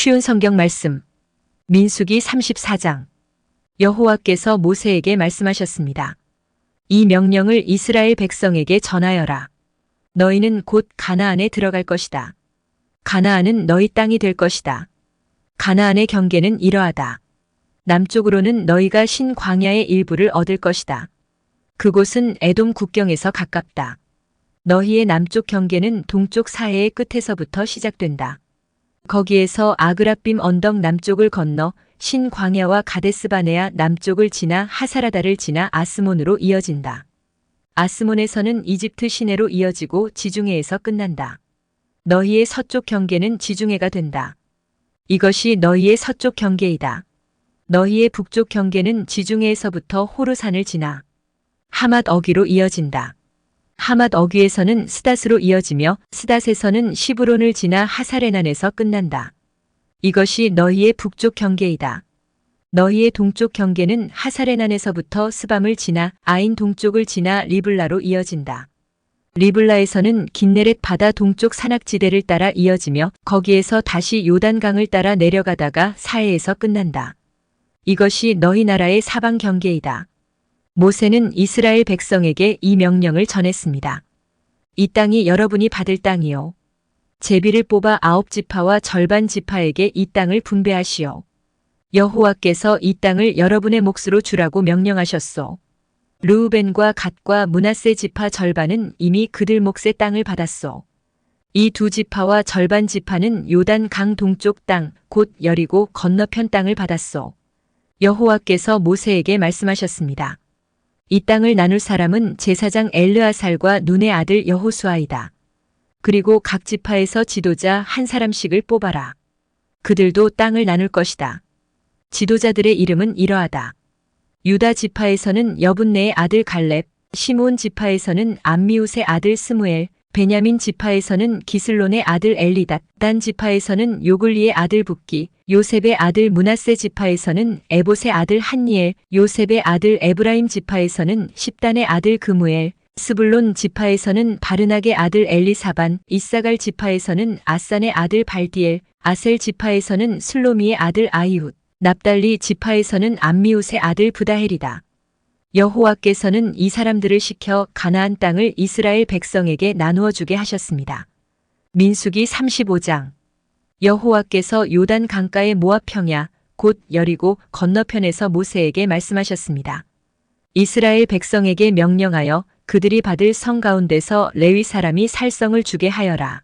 쉬운 성경 말씀. 민수기 34장. 여호와께서 모세에게 말씀하셨습니다. 이 명령을 이스라엘 백성에게 전하여라. 너희는 곧 가나안에 들어갈 것이다. 가나안은 너희 땅이 될 것이다. 가나안의 경계는 이러하다. 남쪽으로는 너희가 신 광야의 일부를 얻을 것이다. 그곳은 에돔 국경에서 가깝다. 너희의 남쪽 경계는 동쪽 사해의 끝에서부터 시작된다. 거기에서 아그라빔 언덕 남쪽을 건너 신 광야와 가데스바네아 남쪽을 지나 하사라다를 지나 아스몬으로 이어진다. 아스몬에서는 이집트 시내로 이어지고 지중해에서 끝난다. 너희의 서쪽 경계는 지중해가 된다. 이것이 너희의 서쪽 경계이다. 너희의 북쪽 경계는 지중해에서부터 호르산을 지나 하맛 어귀로 이어진다. 하맛 어귀에서는 스닷으로 이어지며 스닷에서는 시브론을 지나 하사레난에서 끝난다. 이것이 너희의 북쪽 경계이다. 너희의 동쪽 경계는 하사레난에서부터 스밤을 지나 아인 동쪽을 지나 리블라로 이어진다. 리블라에서는 긴네렛 바다 동쪽 산악지대를 따라 이어지며 거기에서 다시 요단강을 따라 내려가다가 사해에서 끝난다. 이것이 너희 나라의 사방 경계이다. 모세는 이스라엘 백성에게 이 명령을 전했습니다. 이 땅이 여러분이 받을 땅이요. 제비를 뽑아 9지파와 절반 지파에게 이 땅을 분배하시오. 여호와께서 이 땅을 여러분의 몫으로 주라고 명령하셨소. 르우벤과 갓과 므낫세 지파 절반은 이미 그들 몫의 땅을 받았소. 이 두 지파와 절반 지파는 요단 강 동쪽 땅, 곧 여리고 건너편 땅을 받았소. 여호와께서 모세에게 말씀하셨습니다. 이 땅을 나눌 사람은 제사장 엘르아살과 눈의 아들 여호수아이다. 그리고 각 지파에서 지도자 한 사람씩을 뽑아라. 그들도 땅을 나눌 것이다. 지도자들의 이름은 이러하다. 유다 지파에서는 여분네의 아들 갈렙, 시므온 지파에서는 암미웃의 아들 스무엘, 베냐민 지파에서는 기슬론의 아들 엘리닷, 단 지파에서는 요글리의 아들 붓기, 요셉의 아들 므낫세 지파에서는 에봇의 아들 한니엘, 요셉의 아들 에브라임 지파에서는 십단의 아들 그무엘, 스불론 지파에서는 바르낙의 아들 엘리사반, 이사갈 지파에서는 아산의 아들 발디엘, 아셀 지파에서는 슬로미의 아들 아이훗, 납달리 지파에서는 암미웃의 아들 부다헬이다. 여호와께서는 이 사람들을 시켜 가나안 땅을 이스라엘 백성에게 나누어 주게 하셨습니다. 민수기 35장. 여호와께서 요단 강가의 모압 평야, 곧 여리고 건너편에서 모세에게 말씀하셨습니다. 이스라엘 백성에게 명령하여 그들이 받을 성 가운데서 레위 사람이 살성을 주게 하여라.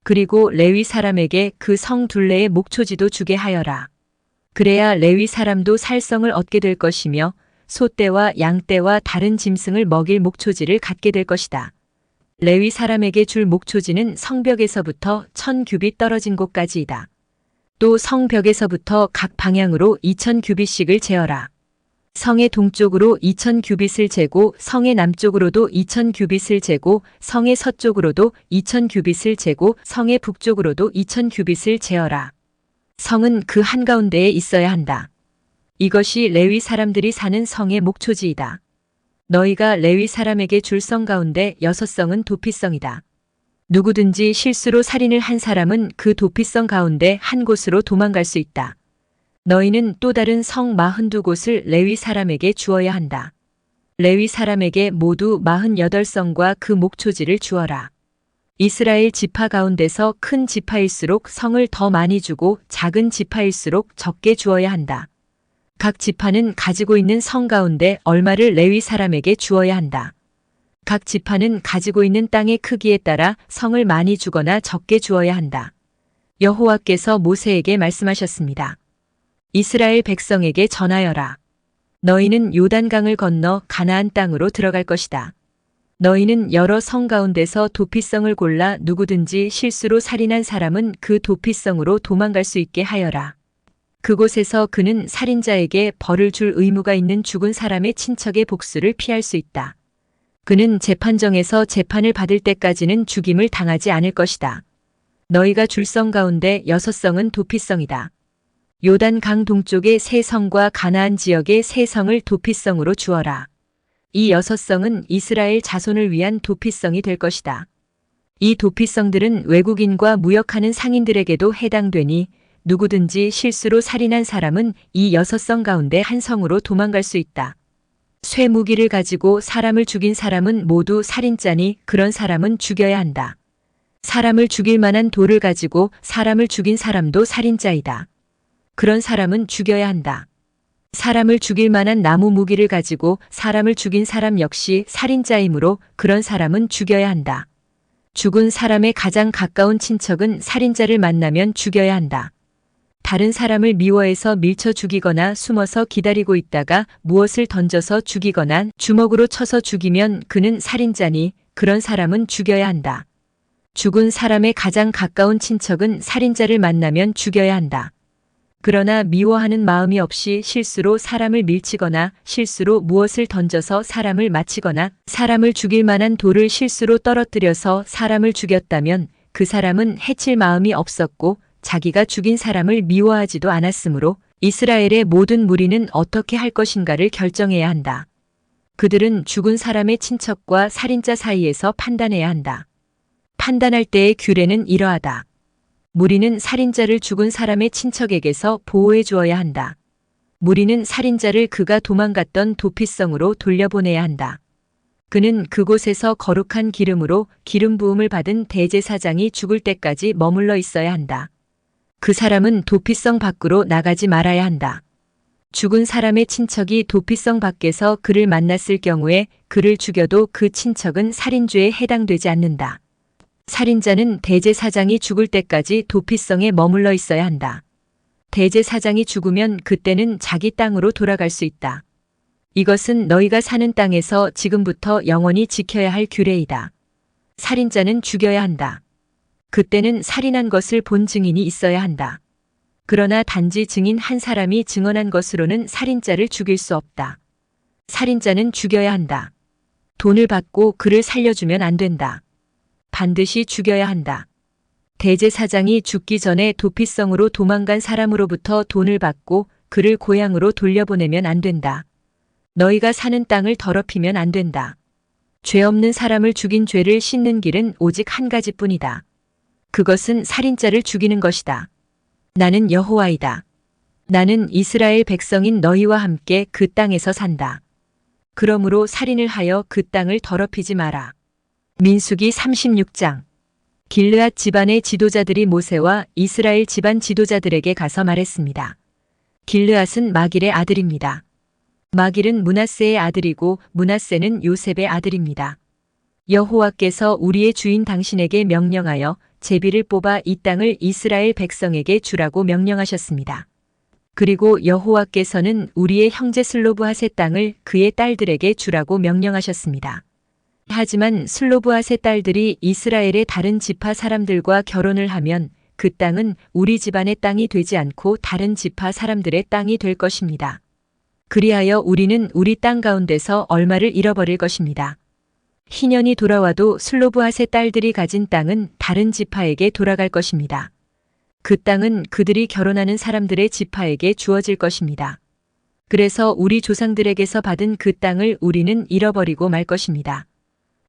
그리고 레위 사람에게 그 성 둘레의 목초지도 주게 하여라. 그래야 레위 사람도 살성을 얻게 될 것이며 소떼와 양떼와 다른 짐승을 먹일 목초지를 갖게 될 것이다. 레위 사람에게 줄 목초지는 성벽에서부터 1000규빗 떨어진 곳까지이다. 또 성벽에서부터 각 방향으로 2000규빗씩을 재어라. 성의 동쪽으로 2000규빗을 재고 성의 남쪽으로도 2000규빗을 재고 성의 서쪽으로도 2000규빗을 재고 성의 북쪽으로도 2000규빗을 재어라. 성은 그 한가운데에 있어야 한다. 이것이 레위 사람들이 사는 성의 목초지이다. 너희가 레위 사람에게 줄 성 가운데 6성은 도피성이다. 누구든지 실수로 살인을 한 사람은 그 도피성 가운데 한 곳으로 도망갈 수 있다. 너희는 또 다른 성 42곳을 레위 사람에게 주어야 한다. 레위 사람에게 모두 48성과 그 목초지를 주어라. 이스라엘 지파 가운데서 큰 지파일수록 성을 더 많이 주고 작은 지파일수록 적게 주어야 한다. 각 지파는 가지고 있는 성 가운데 얼마를 레위 사람에게 주어야 한다. 각 지파는 가지고 있는 땅의 크기에 따라 성을 많이 주거나 적게 주어야 한다. 여호와께서 모세에게 말씀하셨습니다. 이스라엘 백성에게 전하여라. 너희는 요단강을 건너 가나안 땅으로 들어갈 것이다. 너희는 여러 성 가운데서 도피성을 골라 누구든지 실수로 살인한 사람은 그 도피성으로 도망갈 수 있게 하여라. 그곳에서 그는 살인자에게 벌을 줄 의무가 있는 죽은 사람의 친척의 복수를 피할 수 있다. 그는 재판정에서 재판을 받을 때까지는 죽임을 당하지 않을 것이다. 너희가 줄 성 가운데 6성은 도피성이다. 요단 강 동쪽의 3성과 가나안 지역의 3성을 도피성으로 주어라. 이 6성은 이스라엘 자손을 위한 도피성이 될 것이다. 이 도피성들은 외국인과 무역하는 상인들에게도 해당되니 누구든지 실수로 살인한 사람은 이 6성 가운데 한 성으로 도망갈 수 있다. 쇠 무기를 가지고 사람을 죽인 사람은 모두 살인자니 그런 사람은 죽여야 한다. 사람을 죽일 만한 돌을 가지고 사람을 죽인 사람도 살인자이다. 그런 사람은 죽여야 한다. 사람을 죽일 만한 나무 무기를 가지고 사람을 죽인 사람 역시 살인자이므로 그런 사람은 죽여야 한다. 죽은 사람의 가장 가까운 친척은 살인자를 만나면 죽여야 한다. 다른 사람을 미워해서 밀쳐 죽이거나 숨어서 기다리고 있다가 무엇을 던져서 죽이거나 주먹으로 쳐서 죽이면 그는 살인자니 그런 사람은 죽여야 한다. 죽은 사람의 가장 가까운 친척은 살인자를 만나면 죽여야 한다. 그러나 미워하는 마음이 없이 실수로 사람을 밀치거나 실수로 무엇을 던져서 사람을 맞히거나 사람을 죽일 만한 돌을 실수로 떨어뜨려서 사람을 죽였다면 그 사람은 해칠 마음이 없었고 자기가 죽인 사람을 미워하지도 않았으므로 이스라엘의 모든 무리는 어떻게 할 것인가를 결정해야 한다. 그들은 죽은 사람의 친척과 살인자 사이에서 판단해야 한다. 판단할 때의 규례는 이러하다. 무리는 살인자를 죽은 사람의 친척에게서 보호해 주어야 한다. 무리는 살인자를 그가 도망갔던 도피성으로 돌려보내야 한다. 그는 그곳에서 거룩한 기름으로 기름 부음을 받은 대제사장이 죽을 때까지 머물러 있어야 한다. 그 사람은 도피성 밖으로 나가지 말아야 한다. 죽은 사람의 친척이 도피성 밖에서 그를 만났을 경우에 그를 죽여도 그 친척은 살인죄에 해당되지 않는다. 살인자는 대제사장이 죽을 때까지 도피성에 머물러 있어야 한다. 대제사장이 죽으면 그때는 자기 땅으로 돌아갈 수 있다. 이것은 너희가 사는 땅에서 지금부터 영원히 지켜야 할 규례이다. 살인자는 죽여야 한다. 그때는 살인한 것을 본 증인이 있어야 한다. 그러나 단지 증인 한 사람이 증언한 것으로는 살인자를 죽일 수 없다. 살인자는 죽여야 한다. 돈을 받고 그를 살려주면 안 된다. 반드시 죽여야 한다. 대제사장이 죽기 전에 도피성으로 도망간 사람으로부터 돈을 받고 그를 고향으로 돌려보내면 안 된다. 너희가 사는 땅을 더럽히면 안 된다. 죄 없는 사람을 죽인 죄를 씻는 길은 오직 한 가지뿐이다. 그것은 살인자를 죽이는 것이다. 나는 여호와이다. 나는 이스라엘 백성인 너희와 함께 그 땅에서 산다. 그러므로 살인을 하여 그 땅을 더럽히지 마라. 민수기 36장. 길르앗 집안의 지도자들이 모세와 이스라엘 집안 지도자들에게 가서 말했습니다. 길르앗은 마길의 아들입니다. 마길은 므낫세의 아들이고 므낫세는 요셉의 아들입니다. 여호와께서 우리의 주인 당신에게 명령하여 제비를 뽑아 이 땅을 이스라엘 백성에게 주라고 명령하셨습니다. 그리고 여호와께서는 우리의 형제 슬로브핫의 땅을 그의 딸들에게 주라고 명령하셨습니다. 하지만 슬로브핫의 딸들이 이스라엘의 다른 지파 사람들과 결혼을 하면 그 땅은 우리 집안의 땅이 되지 않고 다른 지파 사람들의 땅이 될 것입니다. 그리하여 우리는 우리 땅 가운데서 얼마를 잃어버릴 것입니다. 희년이 돌아와도 슬로브핫의 딸들이 가진 땅은 다른 지파에게 돌아갈 것입니다. 그 땅은 그들이 결혼하는 사람들의 지파에게 주어질 것입니다. 그래서 우리 조상들에게서 받은 그 땅을 우리는 잃어버리고 말 것입니다.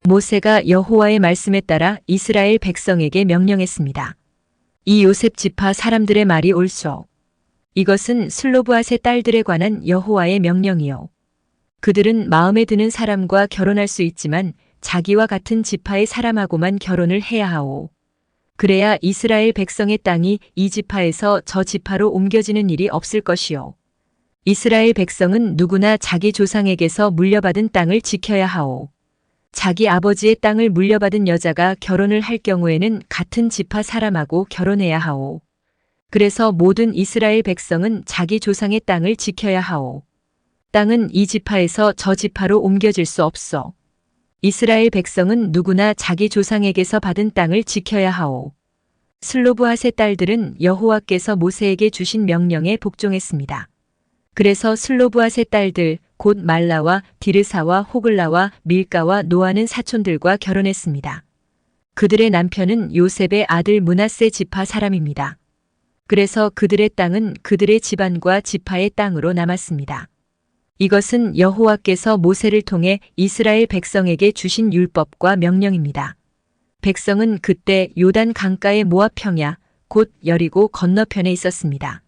모세가 여호와의 말씀에 따라 이스라엘 백성에게 명령했습니다. 이 요셉 지파 사람들의 말이 옳소. 이것은 슬로브핫의 딸들에 관한 여호와의 명령이요. 그들은 마음에 드는 사람과 결혼할 수 있지만 자기와 같은 지파의 사람하고만 결혼을 해야 하오. 그래야 이스라엘 백성의 땅이 이 지파에서 저 지파로 옮겨지는 일이 없을 것이요. 이스라엘 백성은 누구나 자기 조상에게서 물려받은 땅을 지켜야 하오. 자기 아버지의 땅을 물려받은 여자가 결혼을 할 경우에는 같은 지파 사람하고 결혼해야 하오. 그래서 모든 이스라엘 백성은 자기 조상의 땅을 지켜야 하오. 땅은 이 지파에서 저 지파로 옮겨질 수 없어. 이스라엘 백성은 누구나 자기 조상에게서 받은 땅을 지켜야 하오. 슬로브핫의 딸들은 여호와께서 모세에게 주신 명령에 복종했습니다. 그래서 슬로브핫의 딸들 곧 말라와 디르사와 호글라와 밀가와 노아는 사촌들과 결혼했습니다. 그들의 남편은 요셉의 아들 므낫세 지파 사람입니다. 그래서 그들의 땅은 그들의 집안과 지파의 땅으로 남았습니다. 이것은 여호와께서 모세를 통해 이스라엘 백성에게 주신 율법과 명령입니다. 백성은 그때 요단 강가의 모압 평야 곧 여리고 건너편에 있었습니다.